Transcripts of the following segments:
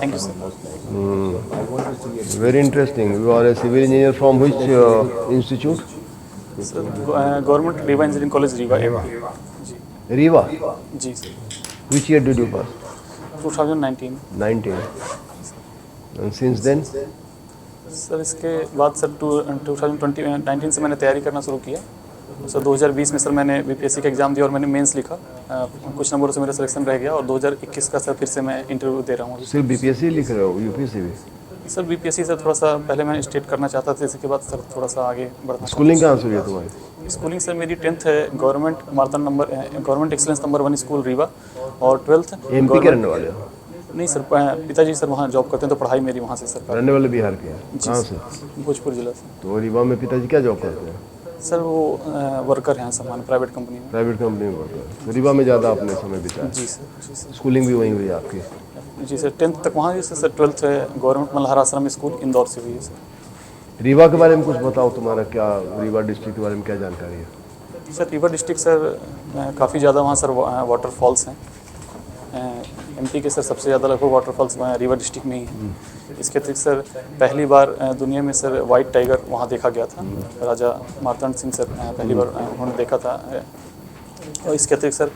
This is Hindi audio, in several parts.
Thank you sir. Very interesting. You are a civil engineer from which institute? Sir government Rewa engineering college Rewa MP. जी Riva. जी sir. Which year did you pass? 2019। 19. And since then? Sir इसके बाद सर 2019 से मैंने तैयारी करना शुरू किया। सर 2020 में सर मैंने बीपीएससी का एग्ज़ाम दिया और मैंने मेंस लिखा। कुछ नंबरों से मेरा सिलेक्शन रह गया और 2021 का सर फिर से मैं इंटरव्यू दे रहा हूँ। सिर्फ बीपीएससी लिख रहे हो, यूपीएससी भी? सर बीपीएससी सर थोड़ा सा पहले मैं स्टेट करना चाहता था, इसके बाद सर थोड़ा सा आगे बढ़ना। स्कूलिंग कहाँ से हुई है तुम्हारी? स्कूलिंग सर मेरी 10th है government excellence number 1 school Rewa, और 12th एमपी के रहने वाले हो? नहीं सर, पिताजी सर वहाँ जॉब करते हैं तो पढ़ाई मेरी वहाँ से सर। रहने वाले बिहार के हैं? कहाँ से? भोजपुर जिला से। तो रीवा में पिताजी क्या जॉब करते हैं? सर वो वर्कर हैं सामान प्राइवेट कंपनी में। प्राइवेट कंपनी में वर्कर। तो रीवा में ज़्यादा आपने समय बिताया? जी सर। जी सर। स्कूलिंग भी वहीं हुई आपकी? जी सर 10th तक वहाँ से सर। 12th गवर्नमेंट मल्हार आश्रम स्कूल इंदौर से हुई है सर। रीवा के बारे में कुछ बताओ, तुम्हारा क्या रीवा डिस्ट्रिक्ट के बारे में क्या जानकारी है? सर रीवा डिस्ट्रिक्ट सर काफ़ी ज़्यादा वहाँ सर वाटरफॉल्स हैं। एमपी के सर सबसे ज़्यादा लगभग वाटरफॉल्स रीवा डिस्ट्रिक्ट में ही है। इसके अतिरिक्त सर पहली बार दुनिया में सर वाइट टाइगर वहाँ देखा गया था। राजा मार्तंड सिंह सर पहली बार उन्होंने देखा था। और इसके अतिरिक्त सर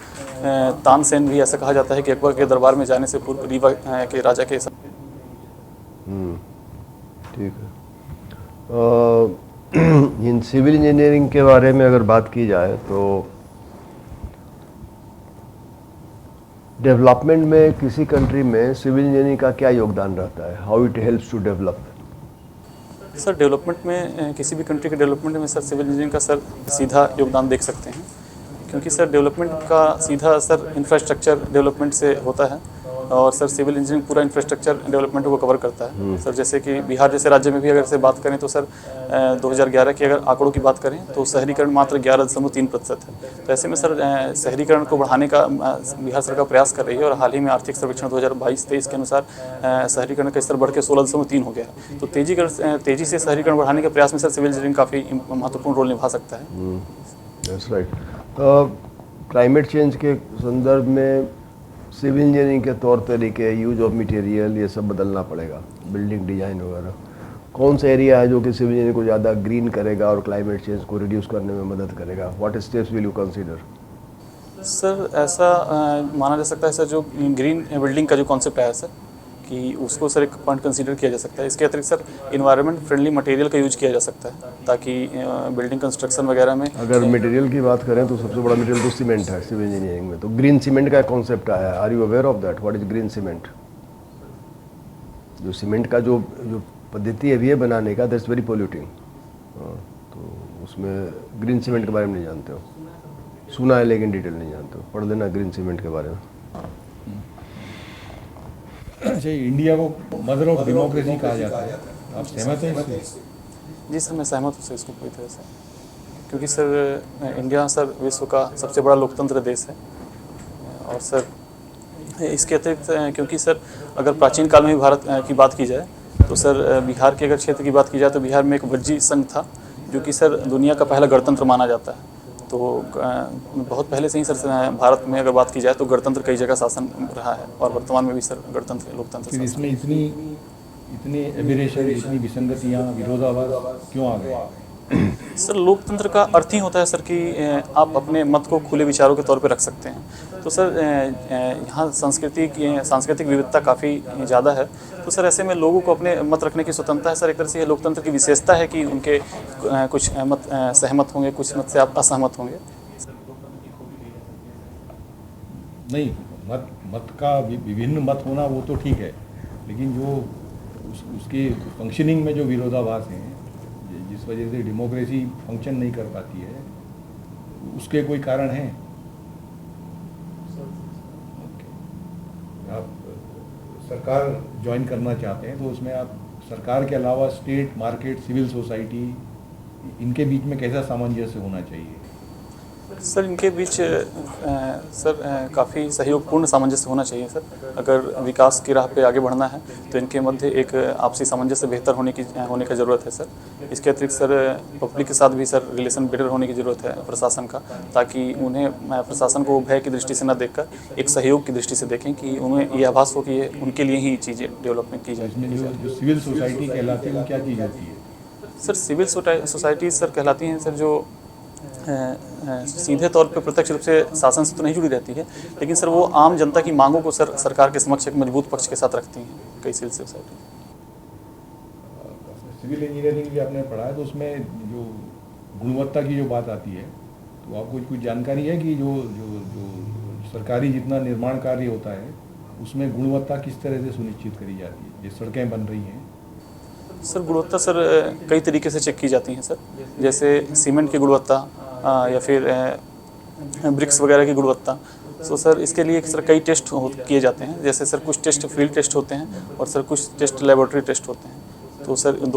तानसेन भी ऐसा कहा जाता है कि अकबर के दरबार में जाने से पूर्व रीवा के राजा के ठीक है। इन सिविल इंजीनियरिंग के बारे में अगर बात की जाए तो डेवलपमेंट में किसी कंट्री में सिविल इंजीनियरिंग का क्या योगदान रहता है? How it helps to develop? Sir development में किसी भी कंट्री के डेवलपमेंट में सर सिविल इंजीनियरिंग का सर सीधा योगदान देख सकते हैं, क्योंकि सर डेवलपमेंट का सीधा सर इंफ्रास्ट्रक्चर डेवलपमेंट से होता है। और सर सिविल इंजीनियरिंग पूरा इंफ्रास्ट्रक्चर डेवलपमेंट को कवर करता है। सर जैसे कि बिहार जैसे राज्य में भी अगर से बात करें तो सर 2011 के अगर आंकड़ों की बात करें तो शहरीकरण मात्र 11.3% है। तो ऐसे में सर शहरीकरण को बढ़ाने का बिहार सरकार प्रयास कर रही है, और हाल ही में आर्थिक सर्वेक्षण 2022-23 के अनुसार शहरीकरण का स्तर बढ़ के 16.3 हो गया है। तो तेजी से शहरीकरण बढ़ाने के प्रयास में सर सिविल इंजीनियरिंग काफ़ी महत्वपूर्ण रोल निभा सकता है। That's right. क्लाइमेट चेंज के संदर्भ में सिविल इंजीनियरिंग के तौर तरीके, यूज ऑफ मटेरियल, ये सब बदलना पड़ेगा, बिल्डिंग डिजाइन वगैरह। कौन सा एरिया है जो कि सिविल इंजीनियरिंग को ज़्यादा ग्रीन करेगा और क्लाइमेट चेंज को रिड्यूस करने में मदद करेगा? What steps will you consider? Sir ऐसा माना जा सकता है सर, जो ग्रीन बिल्डिंग का जो कॉन्सेप्ट है सर, कि उसको सर एक पॉइंट कंसीडर किया जा सकता है। इसके अतिरिक्त सर इन्वायरमेंट फ्रेंडली मटेरियल का यूज किया जा सकता है, ताकि बिल्डिंग कंस्ट्रक्शन वगैरह में अगर मटेरियल की बात करें तो सबसे बड़ा मटेरियल तो सीमेंट है सिविल इंजीनियरिंग में। तो ग्रीन सीमेंट का कॉन्सेप्ट आया है, are you aware of that? What is green cement? जो सीमेंट का जो पद्धति अभी है बनाने का, दैट्स वेरी पोल्यूटिंग। तो उसमें ग्रीन सीमेंट के बारे में नहीं जानते हो? सुना है लेकिन डिटेल नहीं जानते हो। पढ़ लेना ग्रीन सीमेंट के बारे में। अच्छा, इंडिया को मदर ऑफ डेमोक्रेसी कहा जाता है, आप सहमत हैं इससे? जी सर मैं सहमत हूँ सर इसको पूरी तरह से, क्योंकि सर इंडिया सर विश्व का सबसे बड़ा लोकतंत्र देश है। और सर इसके अतिरिक्त क्योंकि सर अगर प्राचीन काल में भी भारत की बात की जाए तो सर बिहार के अगर क्षेत्र की बात की जाए तो बिहार में एक वज्जी संघ था, जो कि सर दुनिया का पहला गणतंत्र माना जाता है। तो बहुत पहले से ही सर भारत में अगर बात की जाए तो गणतंत्र कई जगह शासन रहा है, और वर्तमान में भी सर गणतंत्र लोकतंत्र। इसमें इतने एबिरेशन, इतनी विसंगतियाँ, विरोधाभास क्यों आ गए? सर लोकतंत्र का अर्थ ही होता है सर कि आप अपने मत को खुले विचारों के तौर पे रख सकते हैं। तो सर यहाँ सांस्कृतिक विविधता काफ़ी ज़्यादा है। तो सर ऐसे में लोगों को अपने मत रखने की स्वतंत्रता है सर। एक तरह से यह लोकतंत्र की विशेषता है कि उनके कुछ मत सहमत होंगे, कुछ मत से आप असहमत होंगे। नहीं, मत का विभिन्न मत होना वो तो ठीक है, लेकिन जो उसके फंक्शनिंग में जो विरोधाभास हैं, जिस वजह से डेमोक्रेसी फंक्शन नहीं कर पाती है, उसके कोई कारण हैं? आप सरकार ज्वाइन करना चाहते हैं तो उसमें आप सरकार के अलावा स्टेट, मार्केट, सिविल सोसाइटी, इनके बीच में कैसा सामंजस्य होना चाहिए? सर इनके बीच काफ़ी सहयोगपूर्ण सामंजस्य होना चाहिए सर। अगर विकास की राह पे आगे बढ़ना है तो इनके मध्य एक आपसी सामंजस्य बेहतर होने का ज़रूरत है सर। इसके अतिरिक्त सर पब्लिक के साथ भी सर रिलेशन बेटर होने की ज़रूरत है प्रशासन का, ताकि उन्हें प्रशासन को भय की दृष्टि से न देखकर एक सहयोग की दृष्टि से देखें कि उन्हें ये आभास हो कि ये उनके लिए ही चीज़ें डेवलपमेंट की इसमें जाए। जो सिविल सोसाइटी कहलाती है वो क्या चीज़ होती है? सर सिविल सोसाइटी सर कहलाती हैं सर जो सीधे तौर पे प्रत्यक्ष रूप से शासन से तो नहीं जुड़ी रहती है, लेकिन सर वो आम जनता की मांगों को सर सरकार के समक्ष एक मजबूत पक्ष के साथ रखती हैं कई सिविल सोसाइटी। सिविल इंजीनियरिंग भी आपने पढ़ा है, तो उसमें जो गुणवत्ता की जो बात आती है, तो आपको कुछ जानकारी है कि जो जो जो सरकारी जितना निर्माण कार्य होता है उसमें गुणवत्ता किस तरह से सुनिश्चित करी जाती है? जो सड़कें बन रही हैं सर गुणवत्ता सर कई तरीके से चेक की जाती हैं सर, जैसे सीमेंट की गुणवत्ता या फिर ब्रिक्स वगैरह की गुणवत्ता। सो सर इसके लिए सर कई टेस्ट किए जाते हैं, जैसे सर कुछ टेस्ट फील्ड टेस्ट होते हैं और सर कुछ टेस्ट लेबोरेटरी टेस्ट होते हैं। तो सर इन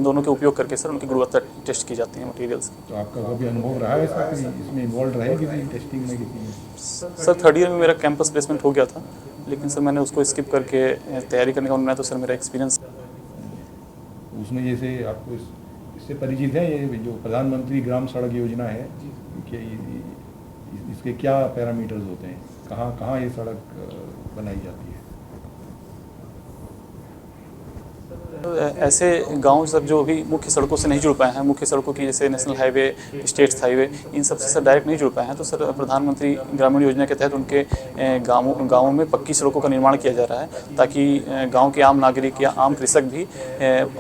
दोनों के उपयोग करके सर उनकी गुणवत्ता टेस्ट की जाती है मटेरियल्स की। तो आपका कभी अनुभव रहा है ऐसा कि इसमें इन्वॉल्व रहे किसी टेस्टिंग में किसी में? सर थर्ड ईयर में मेरा कैंपस प्लेसमेंट हो गया था, लेकिन सर मैंने उसको स्किप करके तैयारी करने का मन बनाया, तो सर मेरा एक्सपीरियंस उसमें जैसे आपको इससे परिचित है, ये जो प्रधानमंत्री ग्राम सड़क योजना है, कि इसके क्या पैरामीटर्स होते हैं, कहाँ कहाँ ये सड़क बनाई जाती है? ऐसे गांव सर जो अभी मुख्य सड़कों से नहीं जुड़ पाए हैं, मुख्य सड़कों की जैसे नेशनल हाईवे, स्टेट्स हाईवे, इन सब से सर डायरेक्ट नहीं जुड़ पाए हैं, तो सर प्रधानमंत्री ग्रामीण योजना के तहत उनके गाँवों में पक्की सड़कों का निर्माण किया जा रहा है, ताकि गांव के आम नागरिक या आम कृषक भी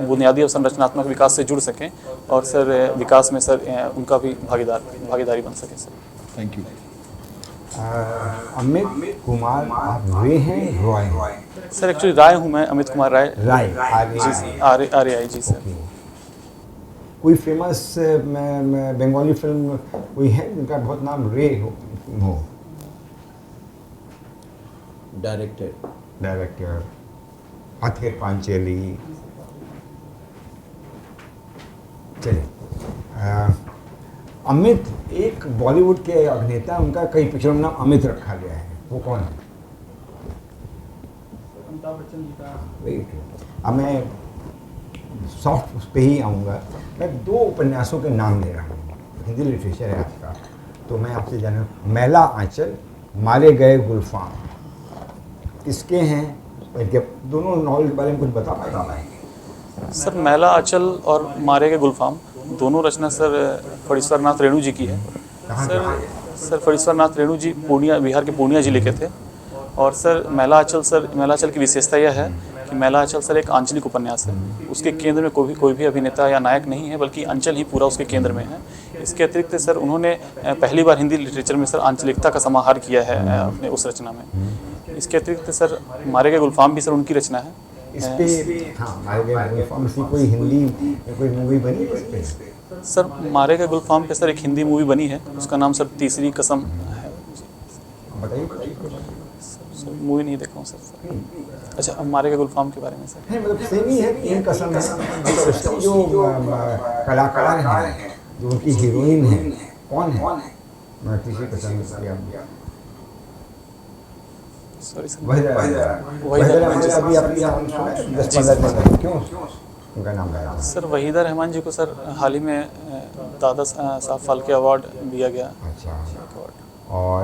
बुनियादी और संरचनात्मक विकास से जुड़ सकें और सर विकास में सर उनका भी भागीदारी बन सके sir. Thank you. Amit Kumar आप रे हैं रॉय हैं? सर एक्चुअली राय हूँ मैं, अमित कुमार राय। राय जी RAI जी सर। कोई फेमस बंगाली फिल्म कोई है जिनका बहुत नाम रे हो? डायरेक्टर पथेर पांचेली। चलिए, अमित एक बॉलीवुड के अभिनेता, उनका कई पिक्चरों में नाम अमित रखा गया है, वो कौन है? अमिताभ बच्चन जी का। अब मैं सॉफ्ट उस पर ही आऊँगा। मैं दो उपन्यासों के नाम ले रहा हूँ, हिंदी लिटरेचर है आपका, तो मैं आपसे जानूँ, मैला आंचल, मारे गए गुलफाम, किसके हैं? इनके दोनों नॉवल के बारे में कुछ बता पाएंगे? सर मैला आंचल और मारे गए गुलफाम दोनों रचना सर फणीश्वर नाथ रेणु जी की है। सर फणीश्वर नाथ रेणु जी बिहार के पूर्णिया जिले के थे। और सर मैला आंचल की विशेषता यह है कि मैला आंचल सर एक आंचलिक उपन्यास है। उसके केंद्र में कोई भी अभिनेता या नायक नहीं है, बल्कि अंचल ही पूरा उसके केंद्र में है। इसके अतिरिक्त सर उन्होंने पहली बार हिंदी लिटरेचर में सर आंचलिकता का समाहार किया है अपने उस रचना में। इसके अतिरिक्त सर मारे गए गुलफाम भी सर उनकी रचना है। इस पे मारे गए गुलफाम से कोई हिंदी कोई मूवी बनी है इस पे? सर मारे गए गुलफाम पे सर एक हिंदी मूवी बनी है, उसका नाम सर तीसरी कसम है। बताइए। सर मूवी नहीं देखा हूँ सर। अच्छा, अब मारे गए गुलफाम के बारे में सर। नहीं, मतलब सेम ही है, तीन कसम है। तो उसकी जो कलाकार हैं, जो उनकी हीरोइन है, कौन है? मैं तीसरी कसम किया। Sorry sir. वहीदा अभी आपने नाम सुना है 10-15 दिन पहले, क्यों उनका नाम गाया? सर वहीदा रहमान जी को सर हाल ही में दादा साहब फाल्के अवार्ड दिया गया। अच्छा। और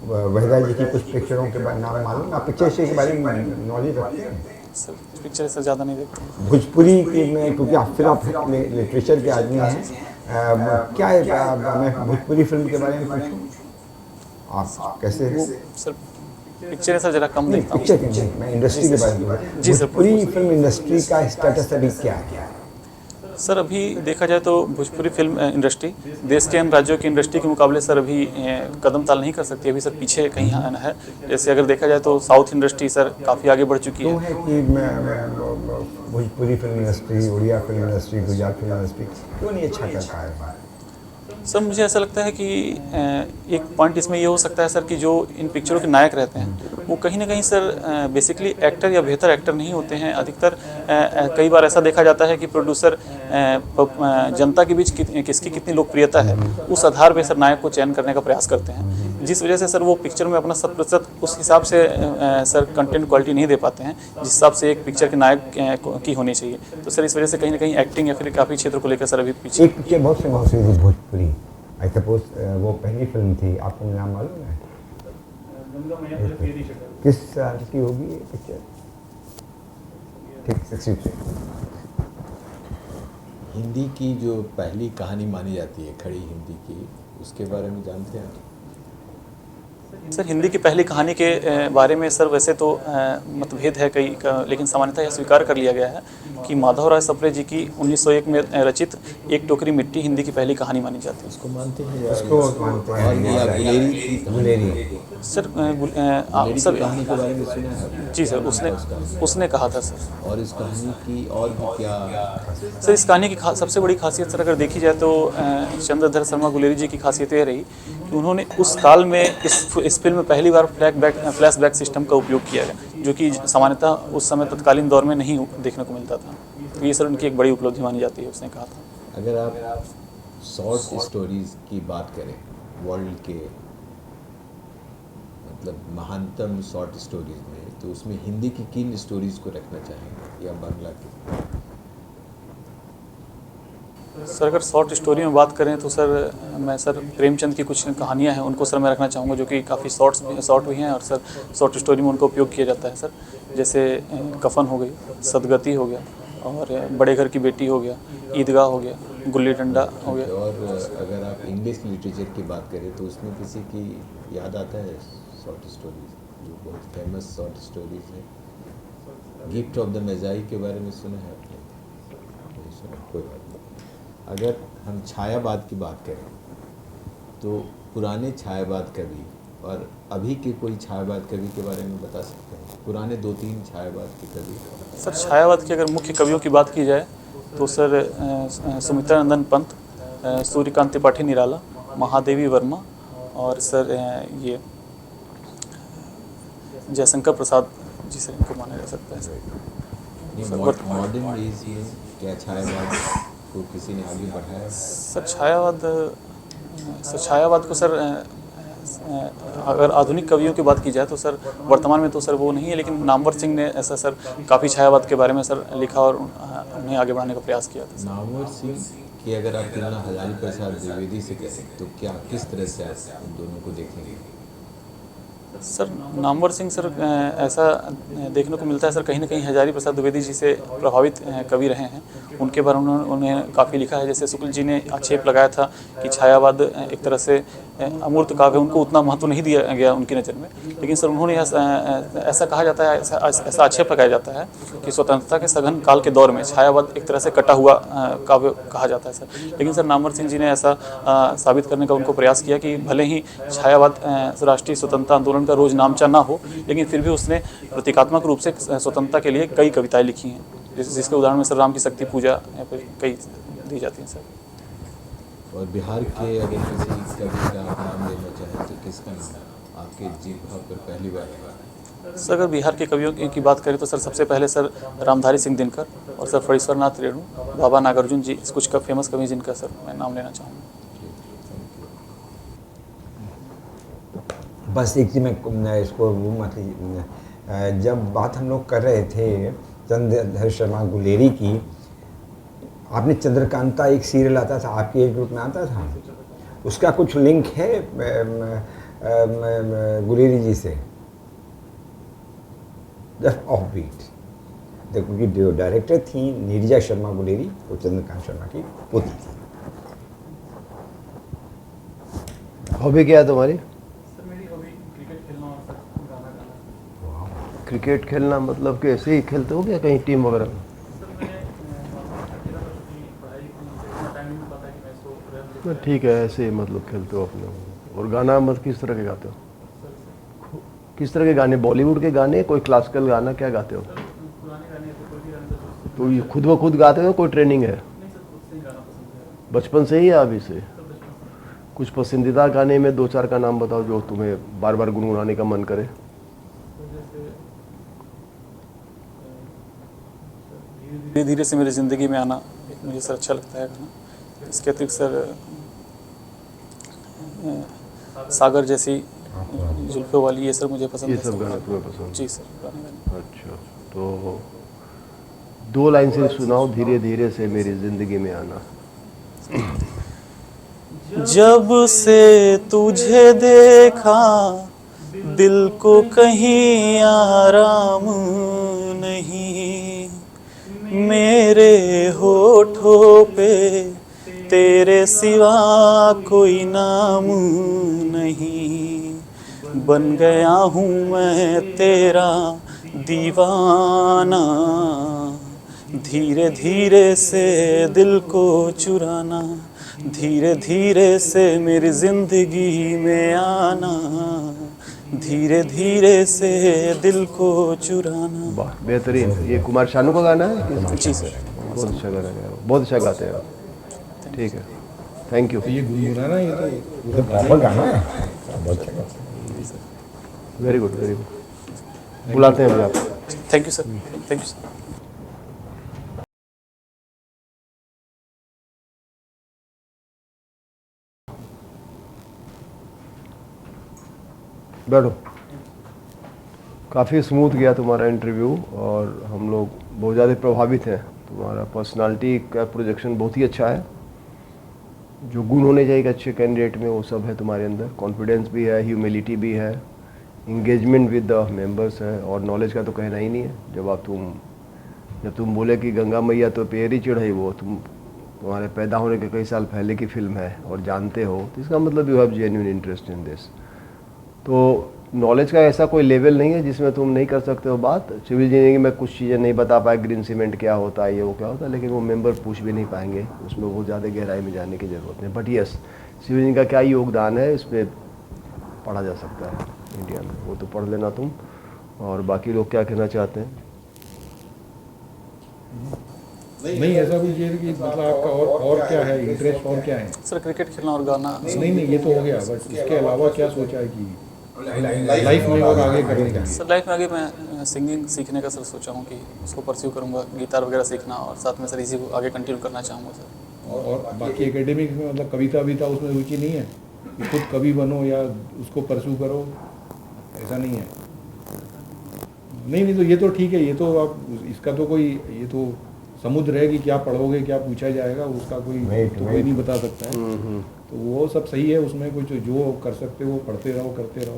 वहीदा जी की कुछ पिक्चरों के नाम मालूम? आप पिक्चर से के बारे में नॉलेज रखते हैं? सर पिक्चर सर ज़्यादा नहीं देखते। भोजपुरी की में, क्योंकि आप फिर आप लिटरेचर के आदमी हैं, क्या है, मैं भोजपुरी फिल्म के बारे में पूछूं? आप कैसे वो सर पिक्चर सर जरा कम देखता हूँ। पिक्चर के नहीं, मैं इंडस्ट्री के बारे में। जी सर। भोजपुरी फिल्म इंडस्ट्री का स्टेटस अभी क्या है? सर अभी देखा जाए तो भोजपुरी फिल्म इंडस्ट्री देश के अन्य राज्यों की इंडस्ट्री के मुकाबले सर अभी कदम ताल नहीं कर सकती, अभी सर पीछे कहीं है। जैसे अगर देखा जाए तो साउथ इंडस्ट्री सर काफ़ी आगे बढ़ चुकी है। कि Bhojpuri film industry, Oriya film industry, Gujarat film industry क्यों नहीं अच्छा कर पा रहा है? सर मुझे ऐसा लगता है कि एक पॉइंट इसमें ये हो सकता है सर कि जो इन पिक्चरों के नायक रहते हैं वो कहीं ना कहीं सर बेसिकली एक्टर या बेहतर एक्टर नहीं होते हैं। अधिकतर कई बार ऐसा देखा जाता है कि प्रोड्यूसर जनता के बीच किसकी कितनी लोकप्रियता है उस आधार पर सर नायक को चयन करने का प्रयास करते हैं, जिस वजह से सर वो पिक्चर में अपना 100% उस हिसाब से सर कंटेंट क्वालिटी नहीं दे पाते हैं जिस हिसाब से एक पिक्चर के नायक की होनी चाहिए। तो सर इस वजह से कहीं ना कहीं एक्टिंग या फिर काफ़ी क्षेत्र को लेकर सर अभी पीछे एक पिक्चर बहुत फेमस हुई थी भोजपुरी, आई सपोज वो पहली फिल्म थी, आपको नाम मालूम है किस साल की होगी ये पिक्चर? ठीक 63। हिंदी की जो पहली कहानी मानी जाती है खड़ी हिंदी की, उसके बारे में जानते हैं? सर हिंदी की पहली कहानी के बारे में सर वैसे तो मतभेद है कई का, लेकिन सामान्यतः यह स्वीकार कर लिया गया है कि माधवराय सप्रे जी की 1901 में रचित एक टोकरी मिट्टी हिंदी की पहली कहानी मानी जाती है। उसको मानते हैं या उसको मानते हैं और या गुलेरी की गुलेरी। सर गुलेरी सब की कहानी के बारे में सुना है? जी सर उसने कहा था सर। और इस कहानी की और भी क्या? सर इस कहानी की सबसे बड़ी खासियत सर अगर देखी जाए तो चंद्रधर शर्मा गुलेरी जी की खासियत ये रही कि उन्होंने उस काल में इस फिल्म में पहली बार फ्लैशबैक सिस्टम का उपयोग किया गया, जो कि सामान्यतः उस समय तत्कालीन दौर में नहीं देखने को मिलता था। तो ये सर उनकी एक बड़ी उपलब्धि मानी जाती है, उसने कहा था। अगर आप शॉर्ट स्टोरीज की बात करें वर्ल्ड के मतलब महानतम शॉर्ट स्टोरीज में, तो उसमें हिंदी की किन स्टोरीज को रखना चाहेंगे या बांग्ला की? सर अगर शॉर्ट स्टोरी में बात करें तो सर मैं सर प्रेमचंद की कुछ कहानियां हैं उनको सर मैं रखना चाहूँगा, जो कि काफ़ी शॉर्ट भी हैं और सर शॉर्ट स्टोरी में उनका उपयोग किया जाता है सर। जैसे कफन हो गई, सदगति हो गया, और बड़े घर की बेटी हो गया, ईदगाह हो गया, गुल्ली डंडा हो गया। और अगर आप इंग्लिश लिटरेचर की बात करें तो उसमें किसी की याद आता है शॉर्ट स्टोरीज जो बहुत फेमस शॉर्ट स्टोरीज हैं? गिफ्ट ऑफ द मेजाई के बारे में सुना है आपने? नहीं सुना, कोई बात नहीं। अगर हम छायावाद की बात करें तो पुराने छायावाद कवि और अभी के कोई छायावाद कवि के बारे में बता सकते हैं? पुराने 2-3 छायावाद के कवि। सर छायावाद की अगर मुख्य कवियों की बात की जाए तो सर सुमित्रानंदन पंत, सूर्यकांत त्रिपाठी निराला, महादेवी वर्मा और सर ये जयशंकर प्रसाद जी सर इनको माना जा सकता है सर। मॉडर्न एज में क्या छायावाद को किसी ने आगे बढ़ाया? सर छायावाद को सर अगर आधुनिक कवियों की बात की जाए तो सर वर्तमान में तो सर वो नहीं है, लेकिन नामवर सिंह ने ऐसा सर काफ़ी छायावाद के बारे में सर लिखा और उन्हें आगे बढ़ाने का प्रयास किया था। नामवर सिंह की अगर आप तुलना हजारी प्रसाद द्विवेदी से करें तो क्या किस तरह से आप उन दोनों को देखेंगे? सर नामवर सिंह सर ऐसा देखने को मिलता है सर कहीं ना कहीं हजारी प्रसाद द्विवेदी जी से प्रभावित कवि रहे हैं। उनके बारे में उन्हें काफ़ी लिखा है। जैसे शुक्ल जी ने आक्षेप लगाया था कि छायावाद एक तरह से अमूर्त काव्य, उनको उतना महत्व नहीं दिया गया उनकी नज़र में, लेकिन सर उन्होंने ऐसा कहा जाता है, ऐसा आक्षेप लगाया जाता है कि स्वतंत्रता के सघन काल के दौर में छायावाद एक तरह से कटा हुआ काव्य कहा जाता है सर। लेकिन सर नामवर सिंह जी ने ऐसा साबित करने का उनको प्रयास किया कि भले ही छायावाद राष्ट्रीय स्वतंत्रता आंदोलन का रोज नामचा ना हो, लेकिन फिर भी उसने प्रतीकात्मक रूप से स्वतंत्रता के लिए कई कविताएं लिखी हैं, जिसके उदाहरण में सर राम की शक्ति पूजा या फिर कई दी जाती हैं सर। और बिहार के अगर किसी कवि का आप नाम लेना चाहें तो किसका नाम आपके जीभ पर पहली बार है? सर अगर बिहार के कवियों की बात करें तो सर सबसे पहले सर रामधारी सिंह दिनकर और सर फणीश्वर नाथ रेणु, बाबा नागार्जुन जी कुछ का फेमस कवि जिनका सर मैं नाम लेना चाहूँगा। बस एक चीज़ मैं इसको वो मतलब जब बात हम लोग कर रहे थे चंद्रधर शर्मा गुलेरी की, आपने चंद्रकांता एक सीरियल आता था आपके एज ग्रुप में आता था, उसका कुछ लिंक है गुलेरी जी से? जस्ट ऑफ बीट क्योंकि जो डायरेक्टर थी नीरजा शर्मा गुलेरी वो चंद्रकांत शर्मा की पोती थी। हॉबी क्या है तुम्हारी? सर मेरी हॉबी क्रिकेट खेलना और सर गाना गाना। क्रिकेट खेलना मतलब कि ऐसे ही खेलते हो क्या कहीं टीम वगैरह में? ठीक है, ऐसे ही मतलब खेलते हो अपने। और गाना मतलब किस तरह के गाते हो? किस तरह के गाने? बॉलीवुड के गाने, कोई क्लासिकल गाना, क्या गाते हो? तो ये खुद ब खुद गाते हो, कोई ट्रेनिंग है? बचपन से ही या अभी से? कुछ पसंदीदा गाने में 2-4 का नाम बताओ जो तुम्हें बार बार गुनगुनाने का मन करे। धीरे धीरे से मेरी ज़िंदगी में आना एक मुझे सर अच्छा लगता है गाना। इसके अतिरिक्त सर सागर जैसी जुल्फों वाली, ये सर मुझे पसंद ये है सब सर। गाने तुम्हें पसंद? जी सर, पुराने गाने। अच्छा, तो 2 लाइन से सुनाओ धीरे धीरे से मेरी ज़िंदगी में आना। जब से तुझे देखा दिल को कहीं आराम नहीं, मेरे होठों पे तेरे सिवा कोई नाम नहीं, बन गया हूँ मैं तेरा दीवाना, धीरे धीरे से दिल को चुराना, धीरे धीरे से मेरी ज़िंदगी में आना, धीरे धीरे से दिल को चुराना। वाह, बेहतरीन। ये कुमार शानू का गाना है? जी सर। बहुत अच्छा गाना है, बहुत अच्छा गाते हैं आप। ठीक है, थैंक यू। तो ये गुनगुनाना ये तो प्रॉपर गाना है, बहुत अच्छा गाना है। Very good, very good. बुलाते हैं अभी आप। Thank you sir, thank you sir. बैठो। काफ़ी स्मूथ गया तुम्हारा इंटरव्यू और हम लोग बहुत ज़्यादा प्रभावित हैं। तुम्हारा पर्सनालिटी का प्रोजेक्शन बहुत ही अच्छा है। जो गुण होने चाहिए एक अच्छे कैंडिडेट में वो सब है तुम्हारे अंदर। कॉन्फिडेंस भी है, ह्यूमिलिटी भी है, इंगेजमेंट विद द मेंबर्स है, और नॉलेज का तो कहना ही नहीं है। जब तुम बोले कि गंगा मैया तो पैर ही चिढ़ाई, वो तुम्हारे पैदा होने के कई साल पहले की फिल्म है और जानते हो, तो इसका मतलब you have genuine interest in this. तो नॉलेज का ऐसा कोई लेवल नहीं है जिसमें तुम नहीं कर सकते हो बात। सिविल इंजीनियरिंग में कुछ चीज़ें नहीं बता पाए, ग्रीन सीमेंट क्या होता है, ये वो क्या होता है, लेकिन वो मेंबर पूछ भी नहीं पाएंगे, उसमें बहुत ज़्यादा गहराई में जाने की ज़रूरत नहीं। बट यस, सिविल इंजीनियरिंग का क्या योगदान है इस पर पढ़ा जा सकता है इंडिया में, वो तो पढ़ लेना तुम। और बाकी लोग क्या कहना चाहते हैं? नहीं, ऐसा कुछ ये कि मतलब आपका और क्या है इंटरेस्ट, और क्या है? सर क्रिकेट खेलना और गाना। नहीं ये तो हो गया, बट इसके अलावा क्या सोचा है कि लाइफ में और आगे करने का? सर लाइफ में आगे मैं सिंगिंग सीखने का सर सोचा हूँ कि उसको परस्यू करूँगा, गिटार वगैरह सीखना, और साथ में सर इसी को आगे कंटिन्यू करना चाहूँगा सर। और बाकी एकेडमिक में मतलब कविता उसमें रुचि नहीं है कि खुद कवि बनो या उसको परस्यू करो, ऐसा नहीं है? नहीं तो ये तो ठीक है, ये तो आप इसका तो कोई, ये तो समुद्र है कि क्या पढ़ोगे क्या पूछा जाएगा, उसका कोई कोई नहीं बता सकता है। तो वो सब सही है, उसमें कुछ जो कर सकते हो करते रहो,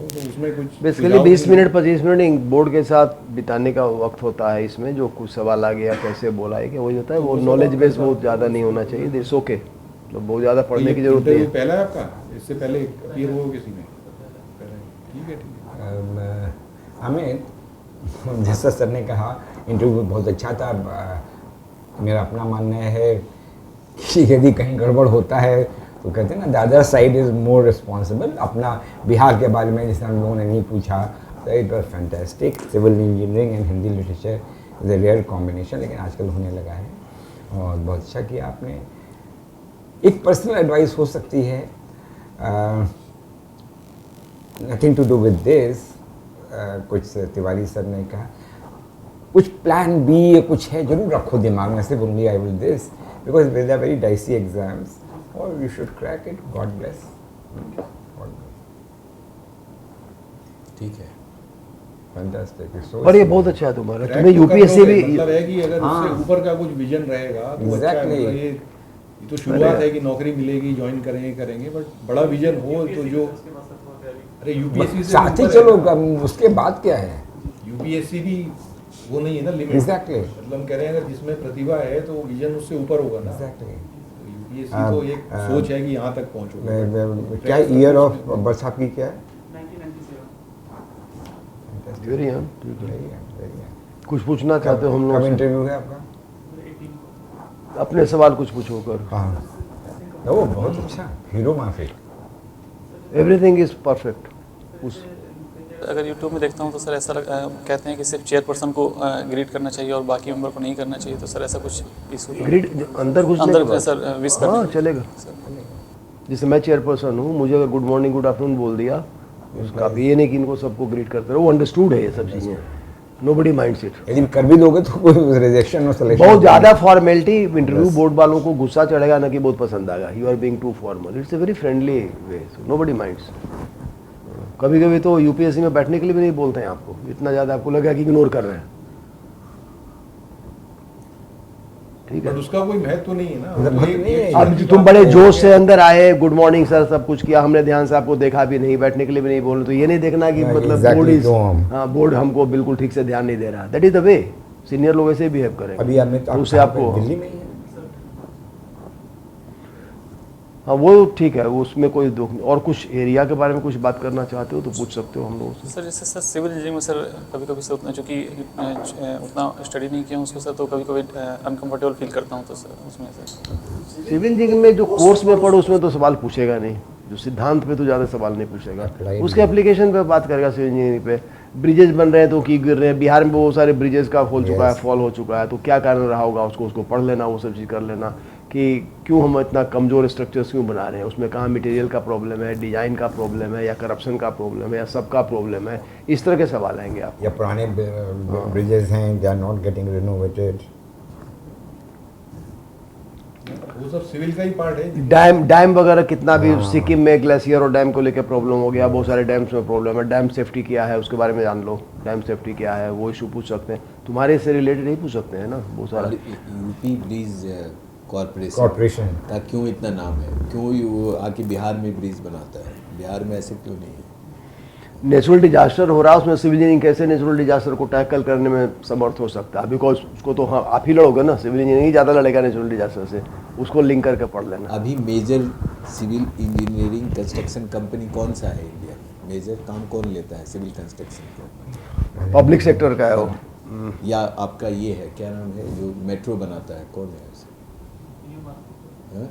तो उसमें कुछ बेसिकली 20 मिनट 25 मिनट बोर्ड के साथ बिताने का वक्त होता है इसमें। जो कुछ सवाल आ गया, कैसे बोला है, कि वही होता है, वो नॉलेज बेस बहुत ज़्यादा नहीं होना चाहिए। दिस ओके, तो बहुत ज़्यादा पढ़ने की जरूरत नहीं है। पहला है आपका, इससे पहले अपीयर हुआ किसी में? ठीक है। हमें जैसा सर ने कहा, इंटरव्यू बहुत अच्छा था। मेरा अपना मानना है कि यदि कहीं गड़बड़ होता है तो कहते हैं ना, the other side is more responsible. अपना बिहार के बारे में जैसे हम लोगों ने नहीं पूछा, तो it was fantastic. Civil engineering and Hindi literature is a rare combination, लेकिन आजकल होने लगा है और बहुत अच्छा किया आपने। एक पर्सनल एडवाइस हो सकती है, nothing to do with this, कुछ तिवारी सर ने कहा, कुछ प्लान बी या कुछ है जरूर रखो दिमाग में, सिर्फ only I will this, because with are very dicey exams और you should crack it. God bless. ठीक है, फैंटास्टिक। पर ये बहुत अच्छा है तुम्हारा, Crack तुम्हें तो यूपीएससी कर भी लोगे, मतलब है कि अगर उससे हाँ। ऊपर का कुछ विजन रहेगा तो अच्छा है। Exactly. मतलब ये तो शुरुआत है कि नौकरी मिलेगी, ज्वाइन करेंगे, बट बड़ा विजन हो तो जो, अरे यूपीएससी से साथ ही ऊपर चलो, है। उसके बाद क्या है? यूपीएससी भी वो नहीं है ना लिमिट। Exactly. मतलब हम कह रहे हैं अगर जिसमें प्रतिभा है तो विजन उससे ऊपर होगा ना। Exactly. यूपीएससी तो एक सोच है कि यहाँ तक पहुँचो। क्या ईयर ऑफ बर्थ आपकी क्या है? वेरी हाँ, ठीक है। कुछ पूछना चाहते हो हम कब लोग से? इंटरव्यू है आपका? अपने सवाल कुछ पूछो कर। हाँ, वो बहुत अच्छा, हीरो माफी। Everything is perfect. उस अगर यूट्यूब में देखता हूँ तो सर ऐसा कहते हैं कि सिर्फ चेयरपर्सन को ग्रीट करना चाहिए और बाकी मेंबर को नहीं करना चाहिए, तो सर ऐसा कुछ इशू? ग्रिड अंदर घुसने के अंदर बाद? सर विश हाँ करना चलेगा। जैसे मैं चेयरपर्सन हूँ, मुझे अगर गुड मॉर्निंग गुड आफ्टरनून बोल दिया, उसका भी ये नहीं कि इनको सबको ग्रीट करते रहो, वो अंडरस्टूड है ये सब चीज़ें, नोबडी माइंड्स इट। यदि कर भी दोगे तो कोई रिजेक्शन और सिलेक्शन बहुत ज़्यादा फॉर्मेलिटी, इंटरव्यू बोर्ड वालों को गुस्सा चढ़ेगा ना कि बहुत पसंद आएगा, you are being too formal, it's a very friendly way, nobody minds. कभी कभी तो यूपीएससी में बैठने के लिए भी नहीं बोलते हैं आपको, इतना ज़्यादा आपको लगेगा कि इग्नोर कर रहे हैं। ठीक है, बट उसका कोई महत्व नहीं है ना। मतलब एक- नहीं है। एक- अब तुम बड़े जोश से अंदर आए, गुड मॉर्निंग सर, सब कुछ किया, हमने ध्यान से आपको देखा भी नहीं, बैठने के लिए भी नहीं बोल रहे, तो ये नहीं देखना कि Yeah, मतलब exactly, बोर्ड इज, जो हम- हाँ बोर्ड हमको बिल्कुल ठीक से ध्यान नहीं दे रहा, that is the way, senior लोग ऐसे बिहेव करेंगे। अभी हमें तो उससे कहाँ आपको पे? दिल्ली में ही है। हाँ वो ठीक है, वो उसमें कोई दुख नहीं। और कुछ एरिया के बारे में कुछ बात करना चाहते हो तो पूछ सकते हो हम लोगों से। सर जैसे सर सिविल इंजीनियरिंग में सर कभी कभी सर उतना चूँकि उतना स्टडी नहीं किया हूँ उसको सर, तो कभी कभी अनकम्फर्टेबल फील करता हूँ, तो सर उसमें सर सिविल इंजीनियरिंग में जो कोर्स में पढ़ो उसमें तो सवाल पूछेगा नहीं, जो सिद्धांत पे तो ज़्यादा सवाल नहीं पूछेगा, Applied उसके एप्लीकेशन पे बात करेगा। सिविल इंजीनियरिंग पे ब्रिजेज बन रहे हैं तो की गिर रहे हैं, बिहार में बहुत सारे ब्रिजेज का खोल चुका है, Yes. फॉल हो चुका है, तो क्या कारण रहा होगा, उसको पढ़ लेना, वो सब चीज़ कर लेना कि क्यों हम इतना कमज़ोर स्ट्रक्चर्स क्यों बना रहे हैं, उसमें कहाँ मटेरियल का प्रॉब्लम है, डिज़ाइन का प्रॉब्लम है, या करप्शन का प्रॉब्लम है, या सबका प्रॉब्लम है, इस तरह के सवाल आएंगे आप। या पुराने ब्रिजेस हैं, they are not getting renovated. वो सब सिविल का ही पार्ट है। डैम वगैरह कितना भी, सिक्किम में ग्लेशियर और डैम को लेकर प्रॉब्लम हो गया, बहुत सारे डैम्स में प्रॉब्लम है, डैम सेफ्टी क्या है उसके बारे में जान लो, डैम सेफ्टी क्या है वो इशू पूछ सकते हैं, तुम्हारे इससे रिलेटेड नहीं पूछ सकते हैं ना बहुत सारा। यूपी ब्रिज कॉर्पोरेशन का क्यों इतना नाम है, क्यों वो आके बिहार में ब्रिज बनाता है, बिहार में ऐसे क्यों नहीं है? नेचुरल डिजास्टर हो रहा है, उसमें सिविल इंजीनियरिंग कैसे नेचुरल डिजास्टर को टैकल करने में समर्थ हो सकता है, बिकॉज उसको तो हाँ आप ही लड़ोगे ना, सिविल इंजीनियरिंग ज़्यादा लड़ेगा नेचुरल डिजास्टर से, उसको लिंक करके पढ़ लेना। अभी major civil engineering construction company कौन सा है इंडिया में? मेजर काम कौन लेता है सिविल कंस्ट्रक्शन का? पब्लिक सेक्टर का है वो। या आपका ये है क्या नाम है जो मेट्रो बनाता है, कौन है उसे? हाँ?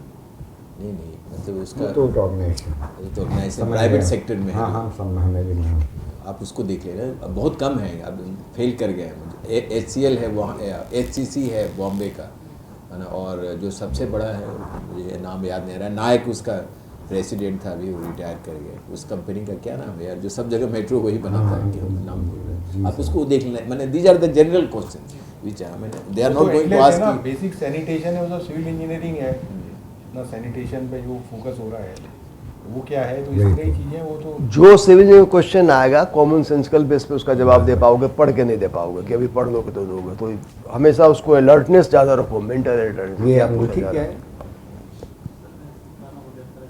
नहीं मतलब उसका तो ऑर्गेनाइजेशन तो ऑर्गेनाइजेशन प्राइवेट सेक्टर में है। हाँ हाँ सब हमें भी नहीं। आप उसको देख लेना, अब बहुत कम है, अब फेल कर गए हैं मुझे। HCL है वहाँ, HCC है बॉम्बे का, है ना, और जो सबसे बड़ा है मुझे नाम याद नहीं आ रहा, नायक उसका प्रेसिडेंट था, अभी वो रिटायर कर गए, उस कंपनी का क्या नाम है यार, जो सब जगह मेट्रो वही बनाता है, क्या नाम भूल रहे हैं। आप उसको देख लेना, मैंने these are the general question which मैंने, they are not going to ask. Basic sanitation है, वो सब सिविल इंजीनियरिंग है। इतना सैनिटेशन पे जो फोकस हो रहा है वो क्या है, तो इस तरह की चीज़ें वो तो जो सिविल इंजीनियरिंग क्वेश्चन आएगा कॉमन सेंसिकल बेस पे उसका जवाब दे पाओगे, पढ़ के नहीं दे पाओगे कि अभी पढ़ लोगे तो दोगे, तो हमेशा उसको अलर्टनेस ज़्यादा रखो, मेंटल अलर्टनेस। ये अंगूठी क्या है?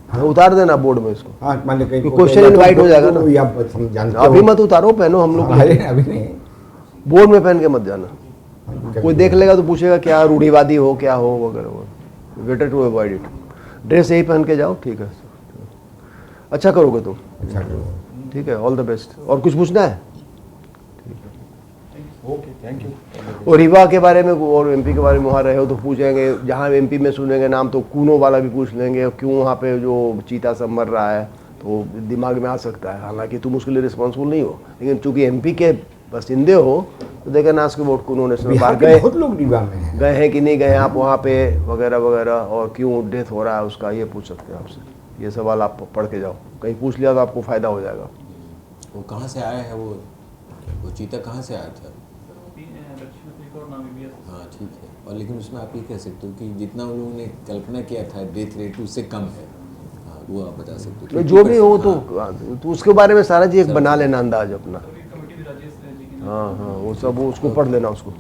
हाँ, उतार देना बोर्ड में इसको, हाँ मान लो कहीं क्वेश्चन इनवाइट हो जाएगा ना, या हम जानते अभी हो। मत उतारो, पहनो हम लोग, अरे अभी नहीं। बोर्ड में पहन के मत जाना, कोई देख लेगा तो पूछेगा क्या रूढ़िवादी हो, क्या हो वगैरह, better to avoid it. Dress यही पहन के जाओ, ठीक है, अच्छा करोगे तुम, अच्छा करो। ठीक है, ऑल द बेस्ट। और कुछ पूछना है? Okay, thank you. और रीवा के बारे में और एमपी के बारे में वहाँ रहे हो तो पूछेंगे, जहाँ एमपी में सुनेंगे नाम तो कूनो वाला भी पूछ लेंगे, और क्यों वहाँ पे जो चीता सब मर रहा है तो दिमाग में आ सकता है, हालांकि तुम उसके लिए रिस्पॉन्सिबल नहीं हो, लेकिन चूंकि एमपी के बसिंदे हो तो देखा ना उसके vote Kuno national Bihar park के गए, बहुत लोग रीवा में हैं। गए हैं कि नहीं गए हैं आप वहाँ पे वगैरह वगैरह, और क्यों डेथ हो रहा है उसका, ये पूछ सकते हैं आपसे। ये सवाल आप पढ़ के जाओ, कहीं पूछ लिया तो आपको फ़ायदा हो जाएगा। वो कहाँ से आया है, वो चीता कहाँ से आया था? हाँ ठीक है, और लेकिन उसमें आप ये कह सकते हो कि जितना उन लोगों ने कल्पना किया था डेथ रेट उससे कम है, हाँ वो आप बता सकते हो। जो भी हो तो, हाँ, तो उसके बारे में सारा चीज़ बना लेना अंदाज अपना। हाँ हाँ वो सब, वो उसको पढ़ लेना उसको।